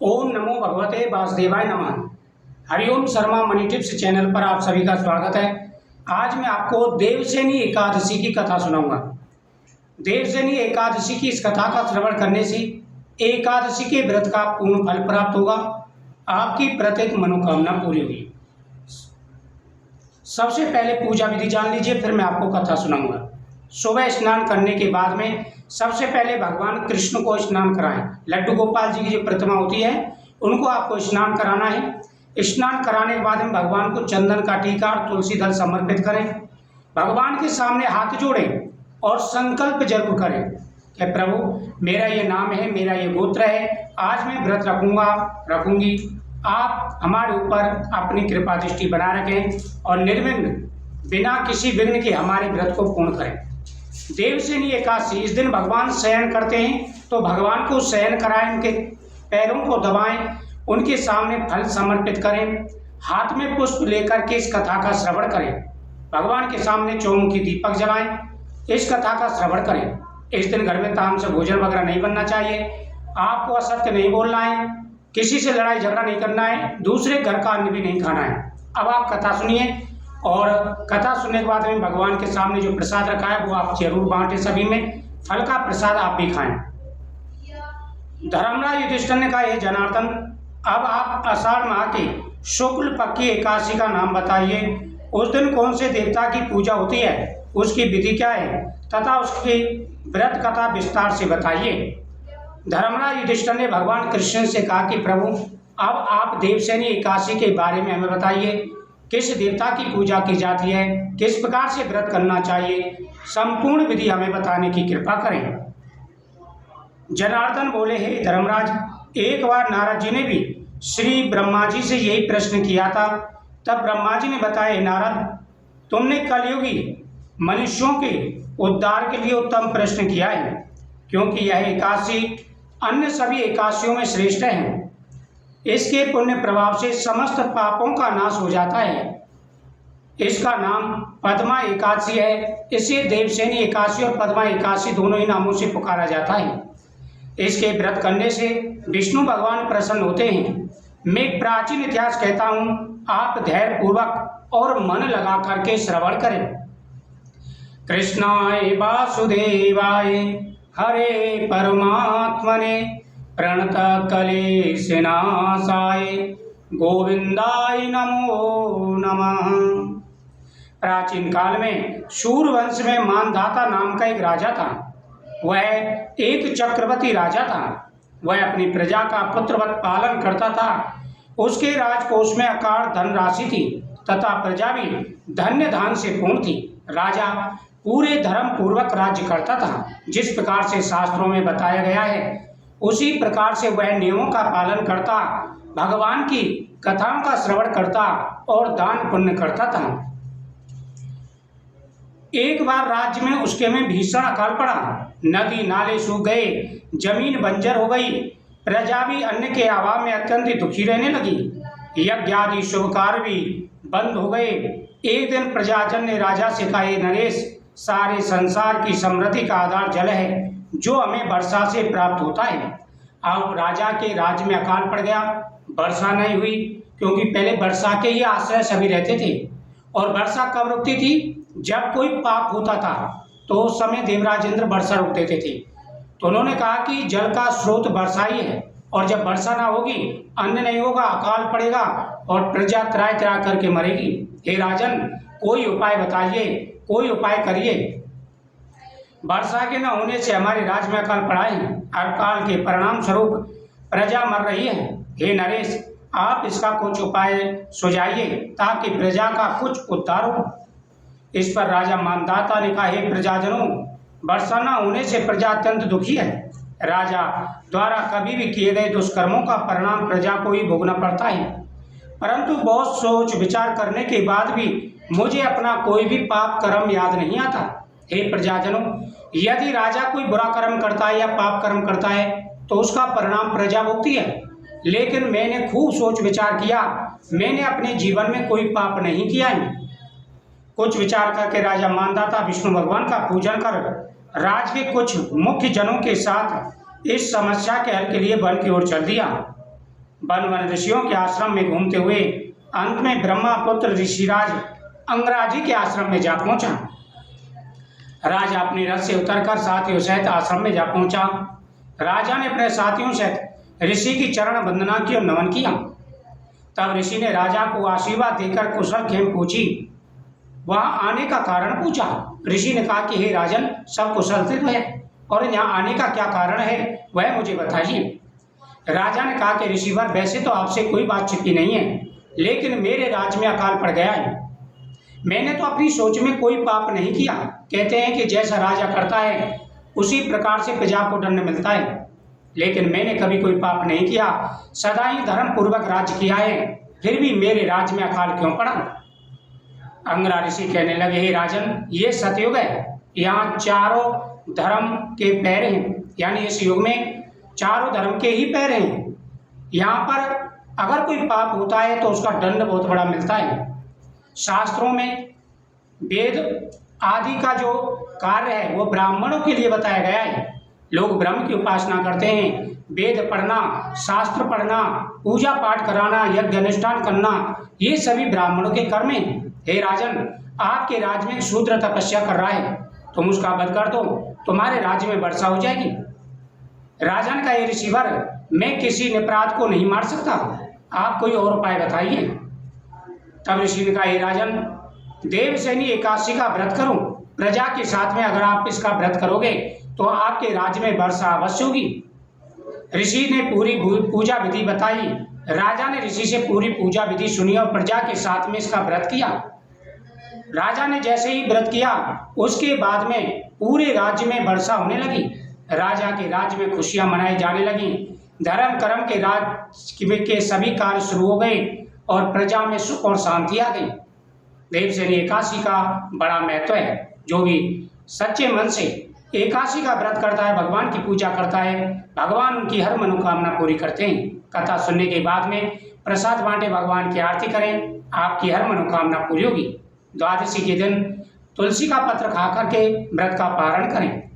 ओम नमो भगवते वासुदेवाय नमः। Hariom Sharma money tips channel पर आप सभी का स्वागत है। आज मैं आपको देवसेनी एकादशी की कथा सुनाऊंगा। देवसेनी एकादशी की इस कथा का श्रवण करने से एकादशी के व्रत का पूर्ण फल प्राप्त होगा, आपकी प्रत्येक मनोकामना पूरी होगी। सबसे पहले पूजा विधि जान लीजिए, फिर मैं आपको कथा सुनाऊंगा। सुबह स्नान करने के बाद में सबसे पहले भगवान कृष्ण को स्नान कराएं। लड्डू गोपाल जी की जो प्रतिमा होती है उनको आपको स्नान कराना है। स्नान कराने के बाद में भगवान को चंदन का टीका और तुलसी दल समर्पित करें। भगवान के सामने हाथ जोड़ें और संकल्प जरूर करें कि प्रभु मेरा ये नाम है, मेरा ये गोत्र है, आज मैं व्रत रखूंगी। आप हमारे ऊपर अपनी कृपा दृष्टि बना रखें और निर्विघ्न बिना किसी विघ्न के हमारे व्रत को पूर्ण करें। देवसेनी एकादशी इस दिन भगवान शयन करते हैं, तो भगवान को शयन कराएं, उनके पैरों को दबाएं, उनके सामने फल समर्पित करें, हाथ में पुष्प लेकर के इस कथा का श्रवण करें। भगवान के सामने चौमुखी दीपक जलाएं, इस कथा का श्रवण करें। इस दिन घर में तामस भोजन वगैरह नहीं बनना चाहिए, आपको असत्य नहीं बोलना है, किसी से लड़ाई झगड़ा नहीं करना है, दूसरे घर का अन्न भी नहीं खाना है। अब आप कथा सुनिए और कथा सुनने के बाद में भगवान के सामने जो प्रसाद रखा है वो आप जरूर बांटें सभी में। फल का प्रसाद आप भी खाएं। धर्मराज युधिष्ठिर ने कहा, हे जनार्दन, अब आप आषाढ़ माह के शुक्ल पक्ष की एकादशी का नाम बताइए। उस दिन कौन से देवता की पूजा होती है, उसकी विधि क्या है तथा उसकी व्रत कथा विस्तार से बताइए। धर्मराज युधिष्ठिर ने भगवान कृष्ण से कहा कि प्रभु अब आप देवसेनी एकादशी के बारे में हमें बताइए। किस देवता की पूजा की जाती है, किस प्रकार से व्रत करना चाहिए, संपूर्ण विधि हमें बताने की कृपा करें। जनार्दन बोले, हे धर्मराज, एक बार नारद जी ने भी श्री ब्रह्मा जी से यही प्रश्न किया था। तब ब्रह्मा जी ने बताया, हे नारद, तुमने कलयुगी मनुष्यों के उद्धार के लिए उत्तम प्रश्न किया है, क्योंकि यह एकादशी अन्य सभी एकादशियों में श्रेष्ठ है। इसके पुण्य प्रभाव से समस्त पापों का नाश हो जाता है। इसका नाम पद्मा एकादशी है। इसे देवसेनी एकादशी और पद्मा एकादशी दोनों ही नामों से पुकारा जाता है। इसके व्रत करने से विष्णु भगवान प्रसन्न होते हैं। मैं प्राचीन इतिहास कहता हूँ, आप धैर्य पूर्वक और मन लगा करके श्रवण करें। कृष्णाय वासुदेवाय हरे परमात्मने प्रणत क्लेशनाशाय गोविंदाय नमो नमः। प्राचीन काल में सूर्यवंश में मानधाता नाम का एक राजा था। वह एक चक्रवर्ती राजा था। वह अपनी प्रजा का पुत्रवत पालन करता था। उसके राजकोष में अकाल धन राशि थी तथा प्रजा भी धन्य धान से पूर्ण थी। राजा पूरे धर्म पूर्वक राज्य करता था। जिस प्रकार से शास्त्रों में बताया गया है उसी प्रकार से वह नियमों का पालन करता, भगवान की कथाओं का श्रवण करता और दान पुण्य करता था। एक बार राज्य में उसके में भीषण अकाल पड़ा। नदी नाले सूख गए, जमीन बंजर हो गई, प्रजा भी अन्न के अभाव में अत्यंत दुखी रहने लगी। यज्ञ आदि शुभ कार्य भी बंद हो गए। एक दिन प्रजाजन ने राजा से कहा, हे नरेश, सारे संसार की समृद्धि का आधार जल है, जो हमें वर्षा से प्राप्त होता है। अब राजा के राज्य में अकाल पड़ गया, वर्षा नहीं हुई, क्योंकि पहले वर्षा के ही आश्रय सभी रहते थे। और वर्षा कब रुकती थी? जब कोई पाप होता था तो उस समय देवराज इंद्र वर्षा रोक देते थे। तो उन्होंने कहा कि जल का स्रोत वर्षा ही है, और जब वर्षा ना होगी, अन्न नहीं होगा, अकाल पड़ेगा और प्रजा त्राय त्राय करके मरेगी। हे राजन, कोई उपाय बताइए, कोई उपाय करिए। वर्षा के न होने से हमारे राज्य में अकाल पड़ा है। अकाल के परिणाम स्वरूप प्रजा मर रही है। हे नरेश, आप इसका कुछ उपाय सुझाइए ताकि प्रजा का कुछ उद्धार हो। इस पर राजा मानधाता ने कहा, हे प्रजाजनों, वर्षा न होने से प्रजा अत्यंत दुखी है। राजा द्वारा कभी भी किए गए दुष्कर्मों का परिणाम प्रजा को ही भोगना पड़ता है। परंतु बहुत सोच विचार करने के बाद भी मुझे अपना कोई भी पाप कर्म याद नहीं आता। हे प्रजाजनों, यदि राजा कोई बुरा कर्म करता है या पाप कर्म करता है तो उसका परिणाम प्रजा भोगती है। लेकिन मैंने खूब सोच विचार किया, मैंने अपने जीवन में कोई पाप नहीं किया है। कुछ विचार करके राजा मानधाता विष्णु भगवान का पूजन कर राज्य के कुछ मुख्य जनों के साथ इस समस्या के हल के लिए वन की ओर चल दिया। वन वन ऋषियों के आश्रम में घूमते हुए अंत में ब्रह्मापुत्र ऋषिराज अंगराजी के आश्रम में जा पहुंचा। राजा अपने रथ से उतरकर साथियों सहित आश्रम में जा पहुंचा। राजा ने अपने साथियों सहित ऋषि की चरण वंदना की और नमन किया। तब ऋषि ने राजा को आशीर्वाद देकर कुशल क्षेम पूछी। वहां आने का कारण पूछा। ऋषि ने कहा कि हे राजन, सब कुशल से तो है और यहाँ आने का क्या कारण है वह मुझे बताइए। राजा ने कहा कि ऋषिवर, वैसे तो आपसे कोई बात छिपी नहीं है, लेकिन मेरे राज्य में अकाल पड़ गया है। मैंने तो अपनी सोच में कोई पाप नहीं किया। कहते हैं कि जैसा राजा करता है उसी प्रकार से प्रजा को दंड मिलता है, लेकिन मैंने कभी कोई पाप नहीं किया, सदा ही धर्म पूर्वक राज्य किया है। फिर भी मेरे राज्य में अकाल क्यों पड़ा? अंगरा ऋषि कहने लगे, हे राजन, ये सतयुग है, यहाँ चारों धर्म के पैर हैं, यानी इस युग में चारों धर्म के ही पैर हैं। यहाँ पर अगर कोई पाप होता है तो उसका दंड बहुत बड़ा मिलता है। शास्त्रों में वेद आदि का जो कार्य है वो ब्राह्मणों के लिए बताया गया है। लोग ब्रह्म की उपासना करते हैं। वेद पढ़ना, शास्त्र पढ़ना, पूजा पाठ कराना, यज्ञ अनुष्ठान करना, ये सभी ब्राह्मणों के कर्म हैं। हे राजन, आपके राज्य में शूद्र तपस्या कर रहा है, तुम उसका वध कर दो, तुम्हारे राज्य में वर्षा हो जाएगी। राजन का ये ऋषिवर, मैं किसी निपराध को नहीं मार सकता, आप कोई और उपाय बताइए। तब ऋषि ने कहा, हे राजन, देवसेनी एकादशी का व्रत करो। प्रजा के साथ में अगर आप इसका व्रत करोगे तो आपके राज्य में वर्षा अवश्य होगी। ऋषि ने पूरी पूजा विधि बताई। राजा ने ऋषि से पूरी पूजा विधि सुनी और प्रजा के साथ में इसका व्रत किया। राजा ने जैसे ही व्रत किया उसके बाद में पूरे राज्य में वर्षा होने लगी। राजा के राज्य में खुशियां मनाई जाने लगी। धर्म कर्म के राज्य के सभी कार्य शुरू हो गए और प्रजा में सुख और शांति आ गई। देवसेनी एकादशी का बड़ा महत्व है। जो भी सच्चे मन से एकादशी का व्रत करता है, भगवान की पूजा करता है, भगवान उनकी हर मनोकामना पूरी करते हैं। कथा सुनने के बाद में प्रसाद बांटे, भगवान की आरती करें, आपकी हर मनोकामना पूरी होगी। द्वादशी के दिन तुलसी का पत्र खा करके व्रत का पारण करें।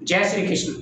जय श्री कृष्ण।